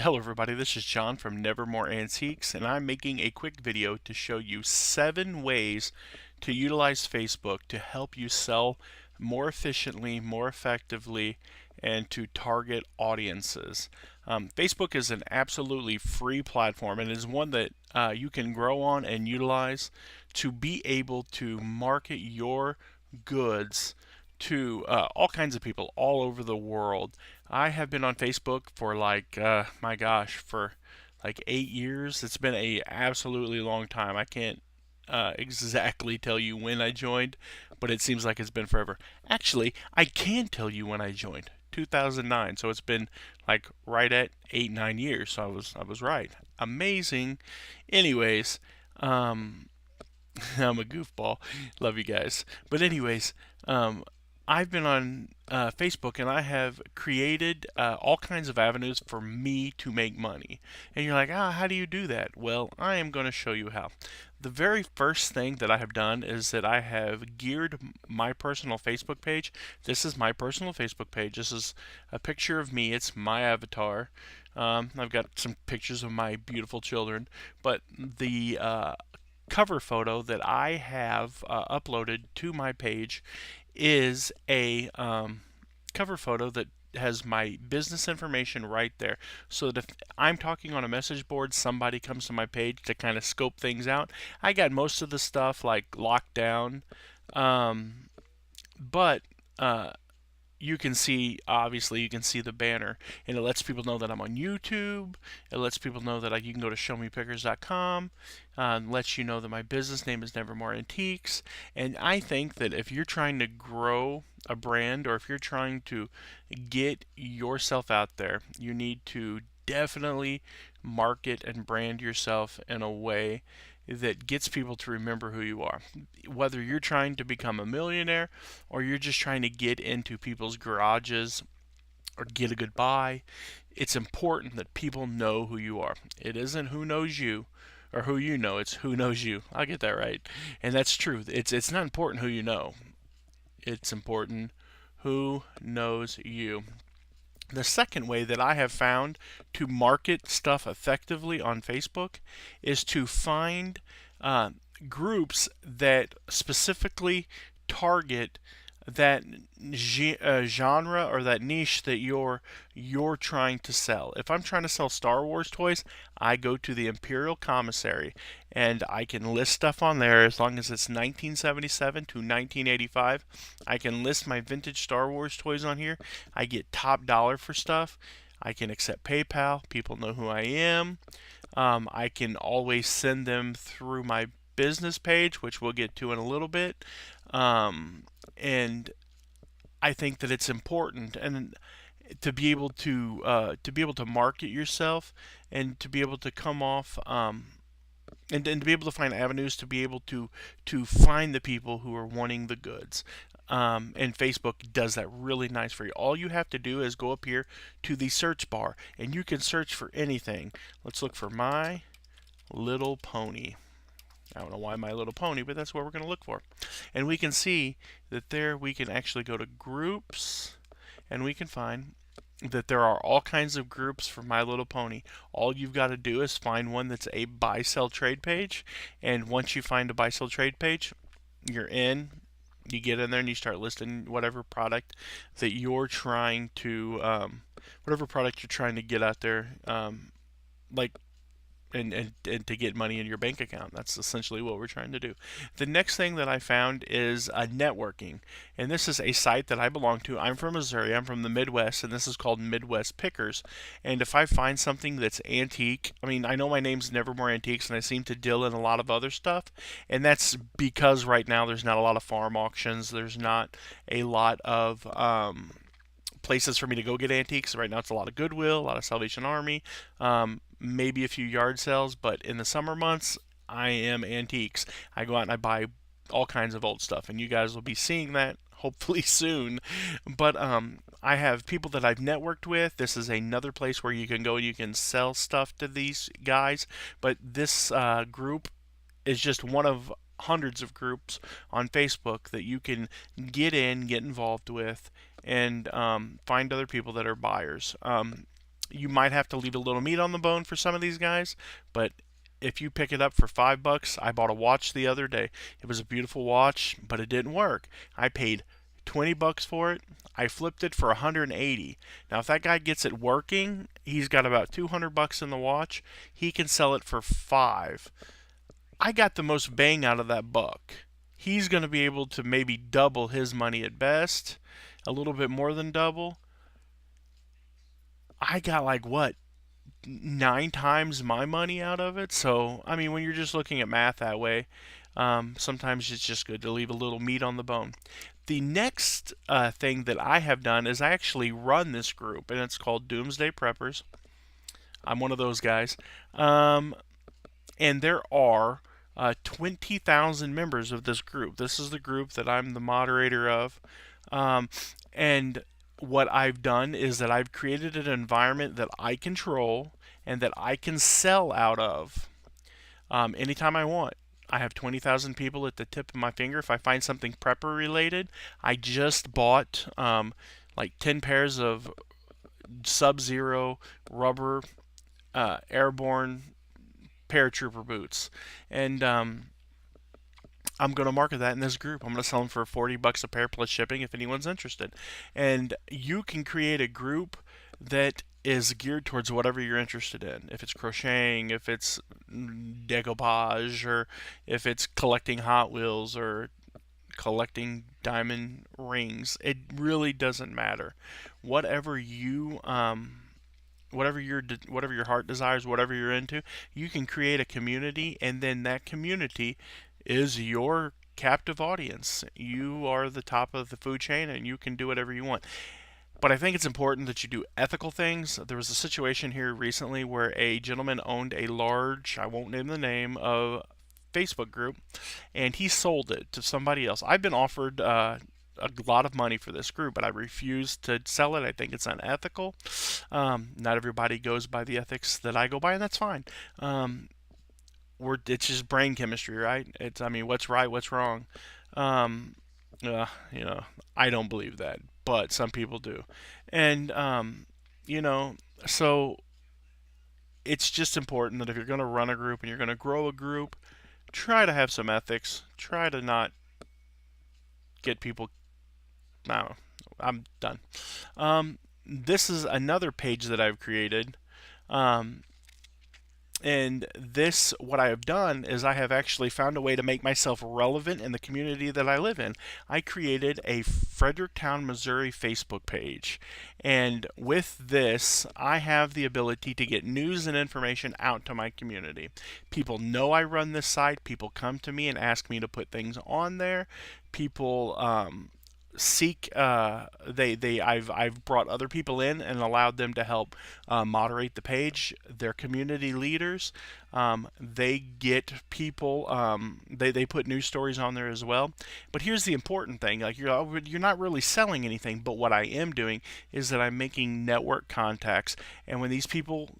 Hello everybody, this is John from Nevermore Antiques, and I'm making a quick video to show you 7 ways to utilize Facebook to help you sell more efficiently, more effectively, and to target audiences. Facebook is an absolutely free platform and is one that you can grow on and utilize to be able to market your goods to all kinds of people all over the world. I have been on Facebook for my gosh, for like 8 years. It's been a absolutely long time. I can't exactly tell you when I joined, but it seems like it's been forever. Actually, I can tell you when I joined. 2009. So it's been like right at 8, 9 years. So I was right. Amazing. Anyways, um, I'm a goofball. Love you guys. But anyways, I've been on Facebook and I have created all kinds of avenues for me to make money. And you're like, how do you do that? Well, I am going to show you how. The very first thing that I have done is that I have geared my personal Facebook page. This is my personal Facebook page. This is a picture of me. It's my avatar. I've got some pictures of my beautiful children, but the cover photo that I have uploaded to my page is a cover photo that has my business information right there. So that if I'm talking on a message board, somebody comes to my page to kind of scope things out. I got most of the stuff like locked down, but you can see, obviously, you can see the banner, and it lets people know that I'm on YouTube. It lets people know that you can go to showmepickers.com. Lets you know that my business name is Nevermore Antiques. And I think that if you're trying to grow a brand, or if you're trying to get yourself out there, you need to definitely market and brand yourself in a way that gets people to remember who you are. Whether you're trying to become a millionaire or you're just trying to get into people's garages or get a good buy, it's important that people know who you are. It isn't who knows you or who you know, it's who knows you. I'll get that right. And that's true. It's not important who you know. It's important who knows you. The second way that I have found to market stuff effectively on Facebook is to find uh, groups that specifically target that genre or that niche that you're trying to sell. If I'm trying to sell Star Wars toys, I go to the Imperial Commissary and I can list stuff on there as long as it's 1977 to 1985. I can list my vintage Star Wars toys on here. I get top dollar for stuff. I can accept PayPal. People know who I am. I can always send them through my business page, which we'll get to in a little bit. And I think that it's important and to be able to market yourself and to be able to come off and to be able to find avenues to be able to find the people who are wanting the goods. And Facebook does that really nice for you. All you have to do is go up here to the search bar and you can search for anything. Let's look for My Little Pony. I don't know why My Little Pony, but that's what we're going to look for. And we can see that there we can actually go to groups and we can find that there are all kinds of groups for My Little Pony. All you've got to do is find one that's a buy sell trade page, and once you find a buy sell trade page, you're in. You get in there and you start listing whatever product that you're trying to whatever product you're trying to get out there, like and to get money in your bank account. That's essentially what we're trying to do. The next thing that I found is networking. And this is a site that I belong to. I'm from Missouri. I'm from the Midwest, and this is called Midwest Pickers. And if I find something that's antique, I mean, I know my name's Nevermore Antiques, and I seem to deal in a lot of other stuff. And that's because right now there's not a lot of farm auctions. There's not a lot of places for me to go get antiques. Right now it's a lot of Goodwill, a lot of Salvation Army, maybe a few yard sales, but in the summer months, I am antiques. I go out and I buy all kinds of old stuff, and you guys will be seeing that hopefully soon. But I have people that I've networked with. This is another place where you can go and you can sell stuff to these guys. But this group is just one of hundreds of groups on Facebook that you can get in, get involved with, and find other people that are buyers. You might have to leave a little meat on the bone for some of these guys, but if you pick it up for $5, I bought a watch the other day. It was a beautiful watch, but it didn't work. I paid $20 for it. I flipped it for 180. Now, if that guy gets it working, he's got about $200 in the watch. He can sell it for 5. I got the most bang out of that buck. He's going to be able to maybe double his money at best, a little bit more than double. I got like what, 9 times my money out of it. So, I mean, when you're just looking at math that way, sometimes it's just good to leave a little meat on the bone. The next thing that I have done is I actually run this group, and it's called Doomsday Preppers. I'm one of those guys. And there are 20,000 members of this group. This is the group that I'm the moderator of. And what I've done is that I've created an environment that I control and that I can sell out of anytime I want. I have 20,000 people at the tip of my finger. If I find something prepper related, I just bought like 10 pairs of Sub-Zero rubber airborne paratrooper boots, and I'm going to market that in this group. I'm going to sell them for $40 a pair plus shipping if anyone's interested. And you can create a group that is geared towards whatever you're interested in. If it's crocheting, if it's decoupage, or if it's collecting Hot Wheels or collecting diamond rings, it really doesn't matter. Whatever you whatever your heart desires, whatever you're into, you can create a community, and then that community is your captive audience. You are the top of the food chain, and you can do whatever you want. But I think it's important that you do ethical things. There was a situation here recently where a gentleman owned a large, I won't name the name, of Facebook group, and he sold it to somebody else. I've been offered a lot of money for this group, but I refuse to sell it. I think it's unethical. Not everybody goes by the ethics that I go by, and that's fine. It's just brain chemistry, right? It's, I mean, what's right, what's wrong. Um, you know, I don't believe that, but some people do, and you know, so it's just important that if you're going to run a group and you're going to grow a group, try to have some ethics. Try to not get people. I don't know. I'm done. This is another page that I've created. Um, and this, what I have done is I have actually found a way to make myself relevant in the community that I live in. I created a Fredericktown, Missouri Facebook page. And with this, I have the ability to get news and information out to my community. People know I run this site. People come to me and ask me to put things on there. People seek I've brought other people in and allowed them to help moderate the page. They're community leaders. They get people, they put news stories on there as well. But here's the important thing, like you're not really selling anything, but what I am doing is that I'm making network contacts. And when these people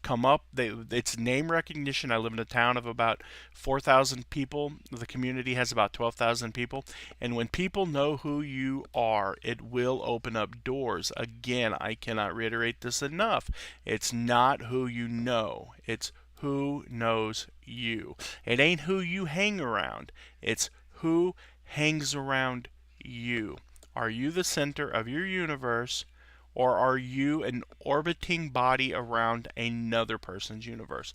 come up, it's name recognition. I live in a town of about 4,000 people. The community has about 12,000 people. And when people know who you are, it will open up doors. Again, I cannot reiterate this enough. It's not who you know. It's who knows you. It ain't who you hang around. It's who hangs around you. Are you the center of your universe? Or are you an orbiting body around another person's universe?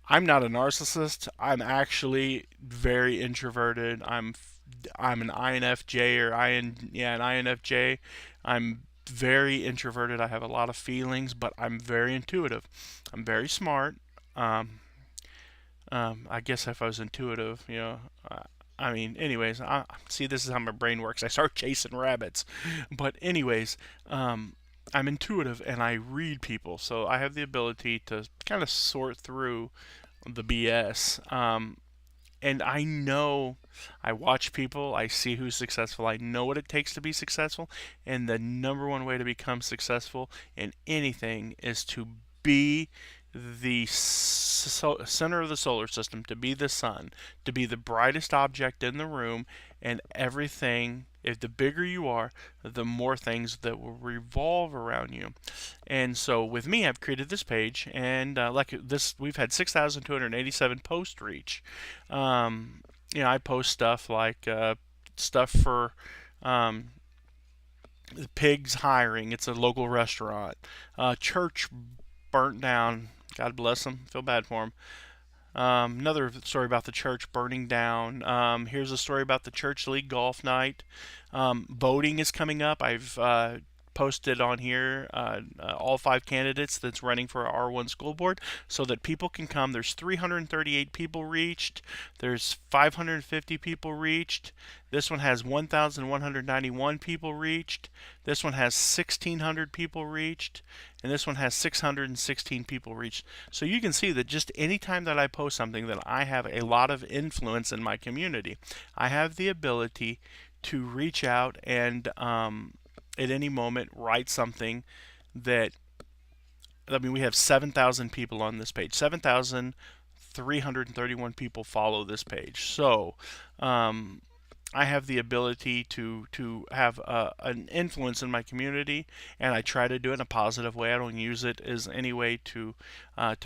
I'm not a narcissist. I'm actually very introverted. I'm an INFJ or an INFJ. I'm very introverted. I have a lot of feelings, but I'm very intuitive. I'm very smart. I guess if I was intuitive, I mean, anyways, see, this is how my brain works. I start chasing rabbits. But, anyways, I'm intuitive and I read people. So I have the ability to kind of sort through the BS. And I know, I watch people, I see who's successful, I know what it takes to be successful. And the number one way to become successful in anything is to be the center of the solar system, to be the sun, to be the brightest object in the room, and everything. If the bigger you are, the more things that will revolve around you. And so with me, I've created this page, and like this, we've had 6,287 post reach. I post stuff like stuff for um, the pigs hiring. It's a local restaurant. Church burnt down. God bless them. Feel bad for them. Another story about the church burning down. Here's a story about the church league golf night. Voting is coming up. I've posted on here all 5 candidates that's running for our R1 school board so that people can come. There's 338 people reached. There's 550 people reached. This one has 1,191 people reached. This one has 1,600 people reached. And this one has 616 people reached. So you can see that just any time that I post something that I have a lot of influence in my community, I have the ability to reach out and at any moment write something that, I mean, we have 7,000 people on this page. 7,331 people follow this page. So I have the ability to have an influence in my community, and I try to do it in a positive way. I don't use it as any way to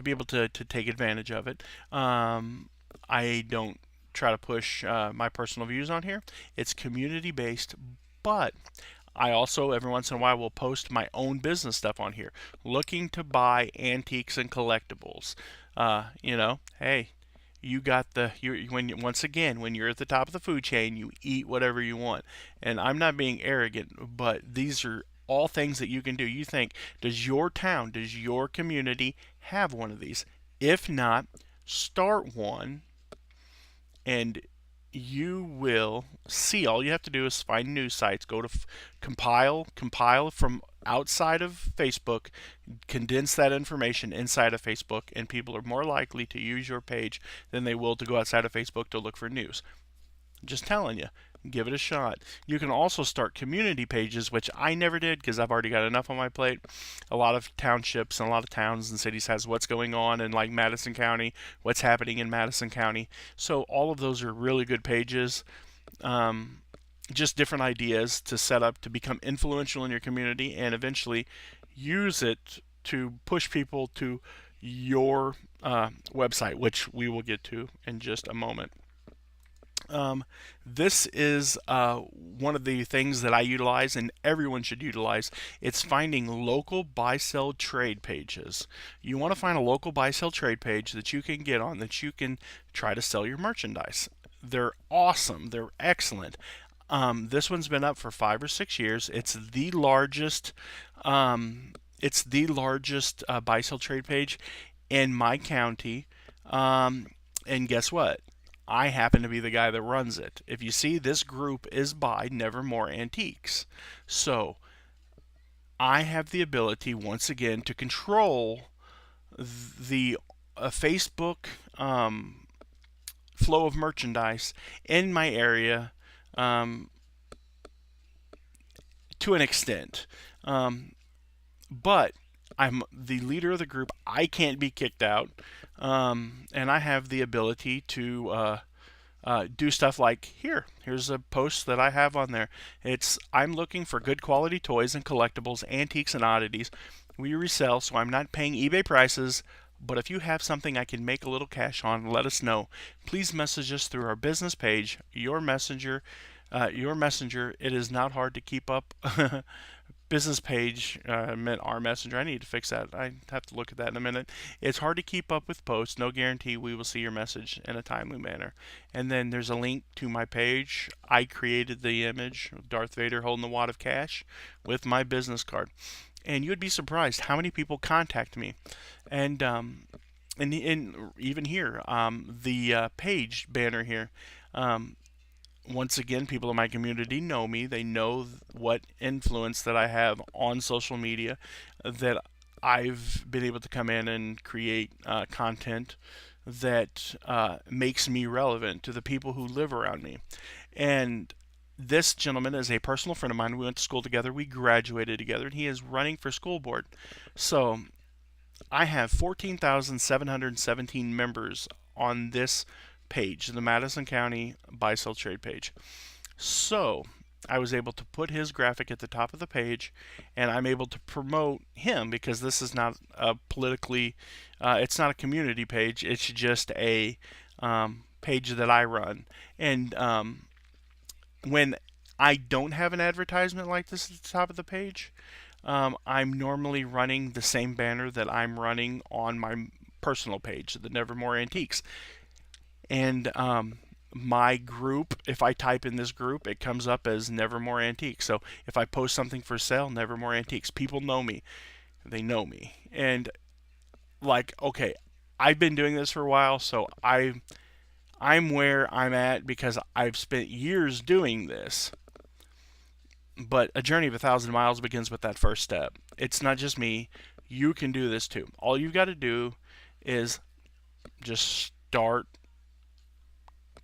be able to take advantage of it. I don't try to push my personal views on here. It's community based, but I also every once in a while will post my own business stuff on here, looking to buy antiques and collectibles. Hey, you got once again, when you're at the top of the food chain, you eat whatever you want. And I'm not being arrogant, but these are all things that you can do. You think, does your town, does your community have one of these? If not, start one, and you will see. All you have to do is find news sites, go to compile from outside of Facebook, condense that information inside of Facebook, and people are more likely to use your page than they will to go outside of Facebook to look for news. Just telling you, give it a shot. You can also start community pages, which I never did because I've already got enough on my plate. A lot of townships and a lot of towns and cities has what's going on in like Madison County, what's happening in Madison County. So all of those are really good pages. Just different ideas to set up to become influential in your community and eventually use it to push people to your website, which we will get to in just a moment. This is one of the things that I utilize and everyone should utilize. It's finding local buy sell trade pages. You want to find a local buy sell trade page that you can get on, that you can try to sell your merchandise. They're awesome, they're excellent. This one's been up for 5 or 6 years. It's the largest buy sell trade page in my county. And guess what? I happen to be the guy that runs it. If you see, this group is by Nevermore Antiques. So I have the ability, once again, to control the Facebook flow of merchandise in my area to an extent. But I'm the leader of the group. I can't be kicked out. And I have the ability to do stuff like here's a post that I have on there. I'm looking for good quality toys and collectibles, antiques and oddities. We resell, so I'm not paying eBay prices. But if you have something I can make a little cash on, let us know. Please message us through our business page, your messenger. It is not hard to keep up. Business page meant our messenger. I need to fix that. I have to look at that in a minute. It's hard to keep up with posts. No guarantee we will see your message in a timely manner. And then there's a link to my page. I created the image of Darth Vader holding the wad of cash with my business card. And you'd be surprised how many people contact me. And even here, the page banner here. Once again, people in my community know me. They know what influence that I have on social media, that I've been able to come in and create content that makes me relevant to the people who live around me. And this gentleman is a personal friend of mine. We went to school together. We graduated together, and he is running for school board. So I have 14,717 members on this page, the Madison County Buy Sell Trade page. So I was able to put his graphic at the top of the page, and I'm able to promote him because this is not a politically, it's not a community page. It's just a page that I run. And when I don't have an advertisement like this at the top of the page, I'm normally running the same banner that I'm running on my personal page, the Nevermore Antiques. And my group, if I type in this group, it comes up as Nevermore Antiques. So if I post something for sale, Nevermore Antiques, people know me. They know me. And like, okay, I've been doing this for a while, so I'm where I'm at because I've spent years doing this. But a journey of 1,000 miles begins with that first step. It's not just me. You can do this too. All you've got to do is just start,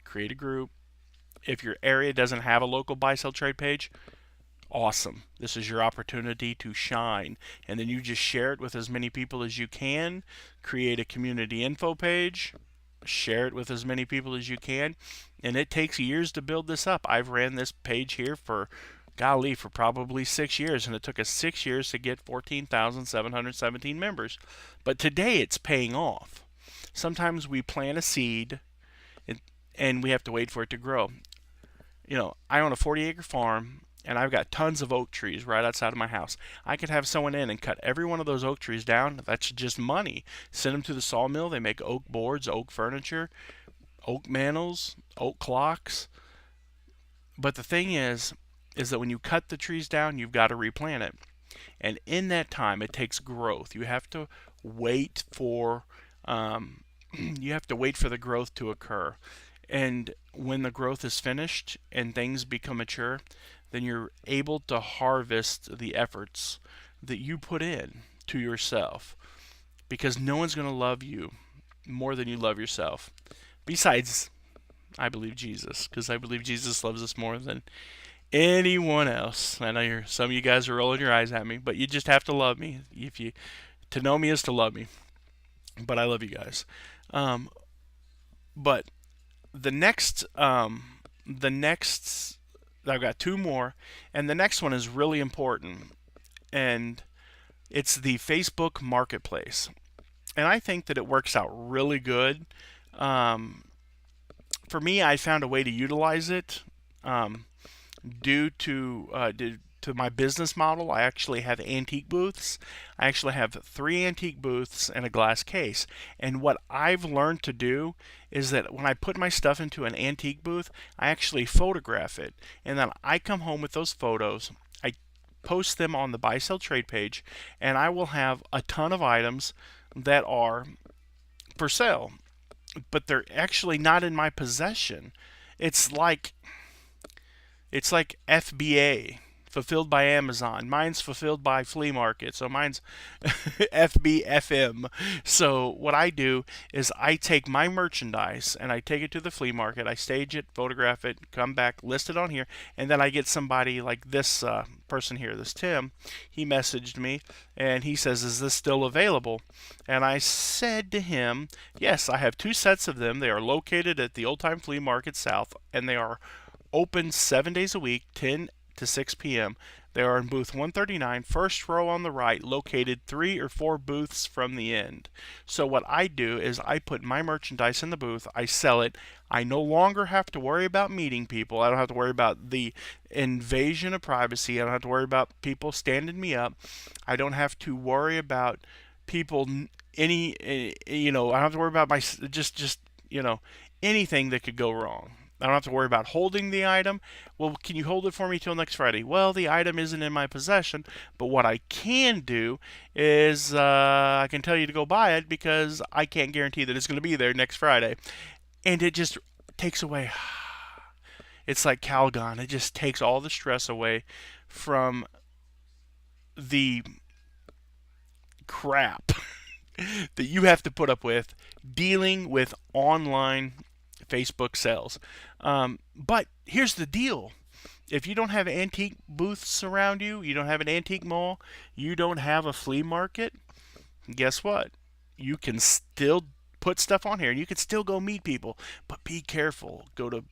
create a group. If your area doesn't have a local buy sell trade page, awesome. This is your opportunity to shine. And then you just share it with as many people as you can. Create a community info page. Share it with as many people as you can. And it takes years to build this up. I've ran this page here for golly, for probably 6 years, and it took us 6 years to get 14,717 members. But today it's paying off. Sometimes we plant a seed and we have to wait for it to grow. You know, I own a 40-acre farm and I've got tons of oak trees right outside of my house. I could have someone in and cut every one of those oak trees down. That's just money. Send them to the sawmill. They make oak boards, oak furniture, oak mantles, oak clocks. But the thing is that when you cut the trees down, you've got to replant it. And in that time, it takes growth. You have to wait for you have to wait for the growth to occur. And when the growth is finished and things become mature, then you're able to harvest the efforts that you put in to yourself. Because no one's going to love you more than you love yourself. Besides, I believe Jesus, because I believe Jesus loves us more than anyone else. I know some of you guys are rolling your eyes at me, but you just have to love me. If you To know me is to love me, but I love you guys. Um, but the next, I've got two more, and the next one is really important, and it's the Facebook Marketplace, and I think that it works out really good. Um, for me, I found a way to utilize it. Um, due to my business model, I actually have antique booths. I actually have three antique booths and a glass case. And what I've learned to do is that when I put my stuff into an antique booth, I actually photograph it. And then I come home with those photos. I post them on the buy sell trade page, and I will have a ton of items that are for sale, but they're actually not in my possession. It's like it's like FBA, fulfilled by Amazon. Mine's fulfilled by Flea Market, so mine's FBFM. So what I do is I take my merchandise and I take it to the flea market. I stage it, photograph it, come back, list it on here, and then I get somebody like this person here, this Tim. He messaged me and he says, "Is this still available?" And I said to him, "Yes, I have two sets of them. They are located at the Old Time Flea Market South, and they are open 7 days a week, 10 to 6 p.m. They are in booth 139, first row on the right, located 3 or 4 booths from the end." So what I do is I put my merchandise in the booth, I sell it. I no longer have to worry about meeting people. I don't have to worry about the invasion of privacy. I don't have to worry about people standing me up. I don't have to worry about people I don't have to worry about my just anything that could go wrong. I don't have to worry about holding the item. Well, can you hold it for me till next Friday? Well, the item isn't in my possession, but what I can do is I can tell you to go buy it because I can't guarantee that it's going to be there next Friday. And it just takes away. It's like Calgon. It just takes all the stress away from the crap that you have to put up with dealing with online Facebook sales. But here's the deal. If you don't have antique booths around you, you don't have an antique mall, you don't have a flea market, Guess what? You can still put stuff on here and you can still go meet people, but be careful. Go to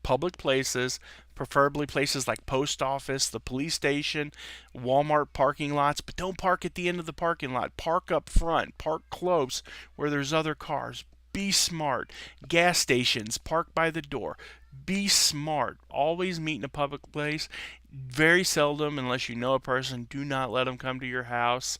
public places, preferably places like post office, the police station, Walmart parking lots, but don't park at the end of the parking lot. Park up front, park close where there's other cars. Be smart. Gas stations, park by the door. Be smart. Always meet in a public place. Very seldom, unless you know a person, do not let them come to your house.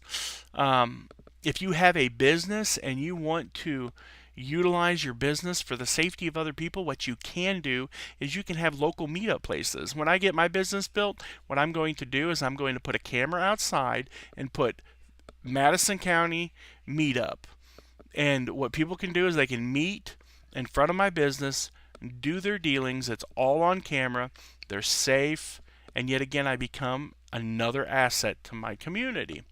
If you have a business and you want to utilize your business for the safety of other people, what you can do is you can have local meetup places. When I get my business built, what I'm going to do is I'm going to put a camera outside and put Madison County meetup. And what people can do is they can meet in front of my business, do their dealings. It's all on camera. They're safe. And yet again, I become another asset to my community.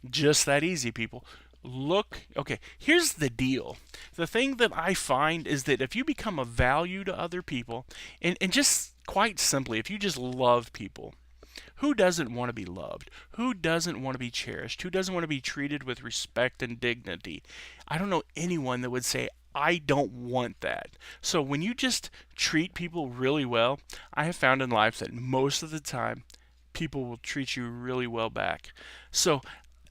Just that easy, people. Look, okay, here's the deal. The thing that I find is that if you become a value to other people, and just quite simply, if you just love people, who doesn't want to be loved? Who doesn't want to be cherished? Who doesn't want to be treated with respect and dignity? I don't know anyone that would say, I don't want that. So when you just treat people really well, I have found in life that most of the time, people will treat you really well back. So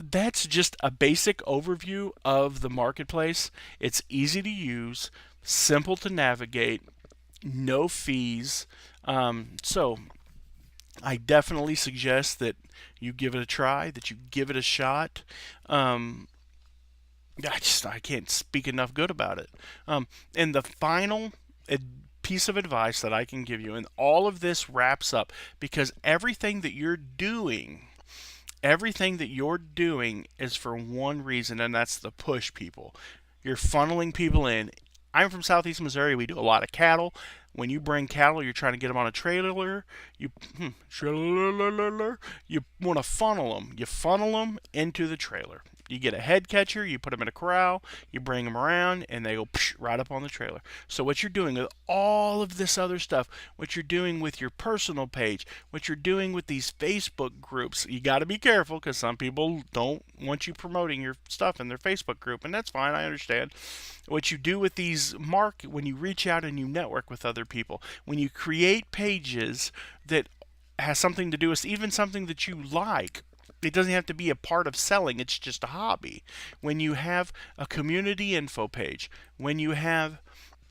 that's just a basic overview of the marketplace. It's easy to use, simple to navigate, no fees. So I definitely suggest that you give it a try, that you give it a shot. Um, I can't speak enough good about it. And the final piece of advice that I can give you, and all of this wraps up because everything that you're doing is for one reason, and that's to push people. You're funneling people in. I'm from Southeast Missouri. We do a lot of cattle. When you bring cattle, you're trying to get them on a trailer. You want to funnel them. You funnel them into the trailer. You get a head catcher, you put them in a corral, you bring them around, and they go right up on the trailer. So what you're doing with all of this other stuff, what you're doing with your personal page, what you're doing with these Facebook groups, you got to be careful because some people don't want you promoting your stuff in their Facebook group, and that's fine. I understand. What you do with these when you reach out and you network with other people, when you create pages that has something to do with even something that you like, it doesn't have to be a part of selling, it's just a hobby. When you have a community info page, when you have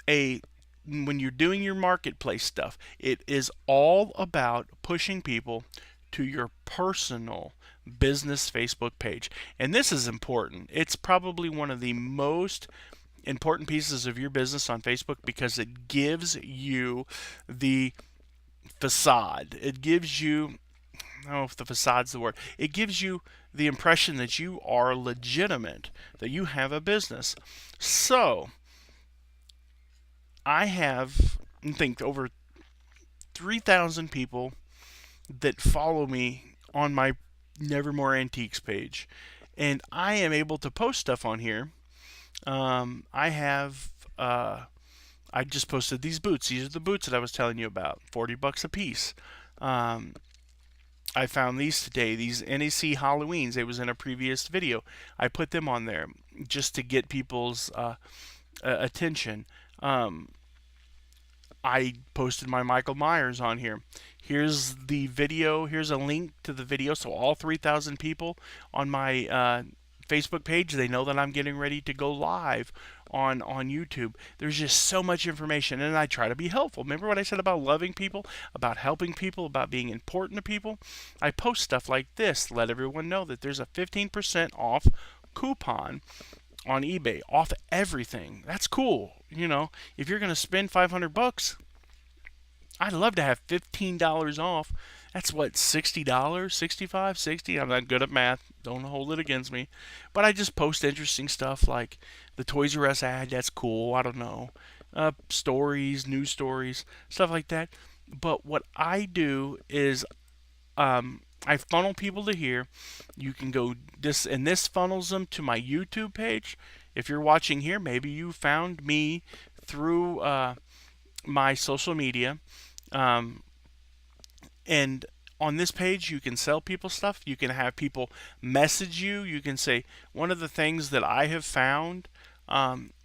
a when you're doing your marketplace stuff, it is all about pushing people to your personal business Facebook page. And this is important. It's probably one of the most important pieces of your business on Facebook because it gives you the facade. It gives you, I don't know if the facade's the word. It gives you the impression that you are legitimate, that you have a business. So, I have, I think, over 3,000 people that follow me on my Nevermore Antiques page. And I am able to post stuff on here. I have, I just posted these boots. These are the boots that I was telling you about, $40 a piece. I found these today, these NEC Halloweens. It was in a previous video. I put them on there just to get people's attention. I posted my Michael Myers on here. Here's the video. Here's a link to the video. So all 3,000 people on my Facebook page, they know that I'm getting ready to go live on YouTube. There's just so much information, and I try to be helpful. Remember what I said about loving people, about helping people, about being important to people? I post stuff like this, let everyone know that there's a 15% off coupon on eBay, off everything. That's cool. You know, if you're going to spend $500, I'd love to have $15 off. That's what, $60, 65, 60. I'm not good at math. Don't hold it against me. But I just post interesting stuff like the Toys R Us ad. That's cool. I don't know. Stories, news stories, stuff like that. But what I do is I funnel people to here. You can go this, and this funnels them to my YouTube page. If you're watching here, maybe you found me through my social media. And on this page, you can sell people stuff. You can have people message you. You can say, one of the things that I have found,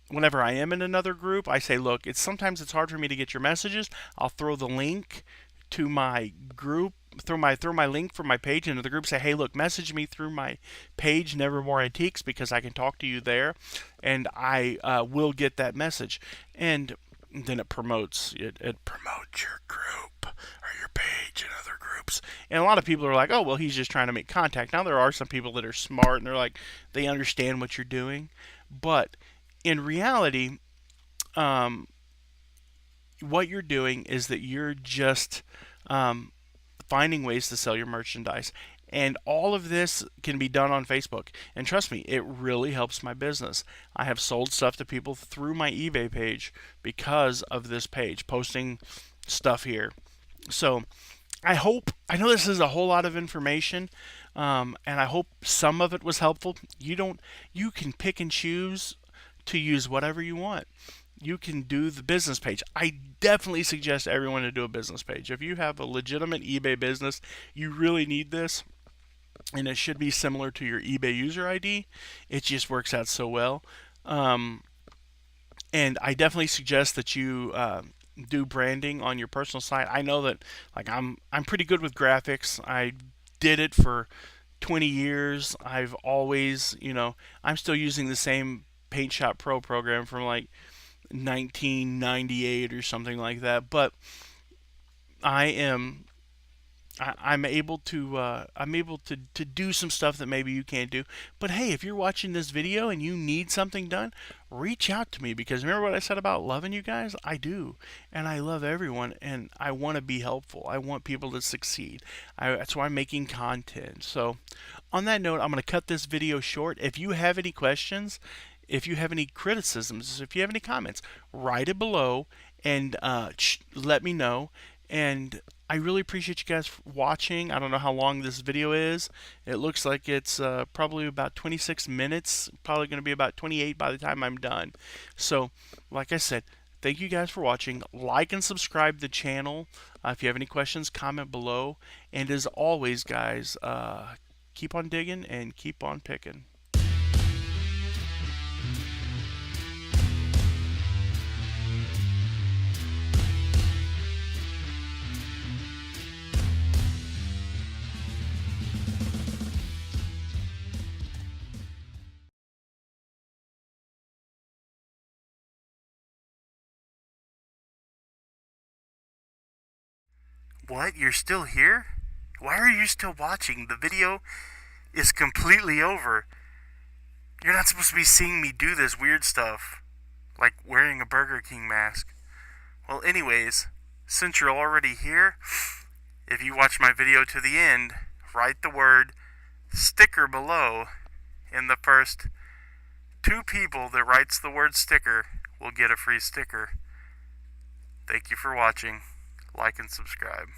whenever I am in another group, I say, look, sometimes it's hard for me to get your messages. I'll throw the link to my group, throw my link for my page into the group. Say, hey, look, message me through my page, Nevermore Antiques, because I can talk to you there, and I will get that message. And then it promotes your group or your page in other groups. And a lot of people are like, oh, well, he's just trying to make contact. Now there are some people that are smart and they're like, they understand what you're doing, but in reality, um, what you're doing is that you're just um, finding ways to sell your merchandise. And all of this can be done on Facebook. And trust me, it really helps my business. I have sold stuff to people through my eBay page because of this page, posting stuff here. So I know this is a whole lot of information, and I hope some of it was helpful. You can pick and choose to use whatever you want. You can do the business page. I definitely suggest everyone to do a business page. If you have a legitimate eBay business, you really need this, and it should be similar to your eBay user ID. It just works out so well. Um, and I definitely suggest that you do branding on your personal site. I know that like I'm pretty good with graphics. I did it for 20 years. I've always, I'm still using the same Paint Shop Pro program from like 1998 or something like that. But I am I'm able to do some stuff that maybe you can't do. But hey, if you're watching this video and you need something done, reach out to me, because remember what I said about loving you guys? I do. And I love everyone, and I want to be helpful. I want people to succeed. That's why I'm making content. So on that note, I'm going to cut this video short. If you have any questions, if you have any criticisms, if you have any comments, write it below and let me know. And I really appreciate you guys watching. I don't know how long this video is. It looks like it's probably about 26 minutes. Probably going to be about 28 by the time I'm done. So, like I said, thank you guys for watching. Like and subscribe the channel. If you have any questions, comment below. And as always, guys, keep on digging and keep on picking. What? You're still here? Why are you still watching? The video is completely over. You're not supposed to be seeing me do this weird stuff, like wearing a Burger King mask. Well, anyways, since you're already here, if you watch my video to the end, write the word sticker below, and the first 2 people that writes the word sticker will get a free sticker. Thank you for watching. Like and subscribe.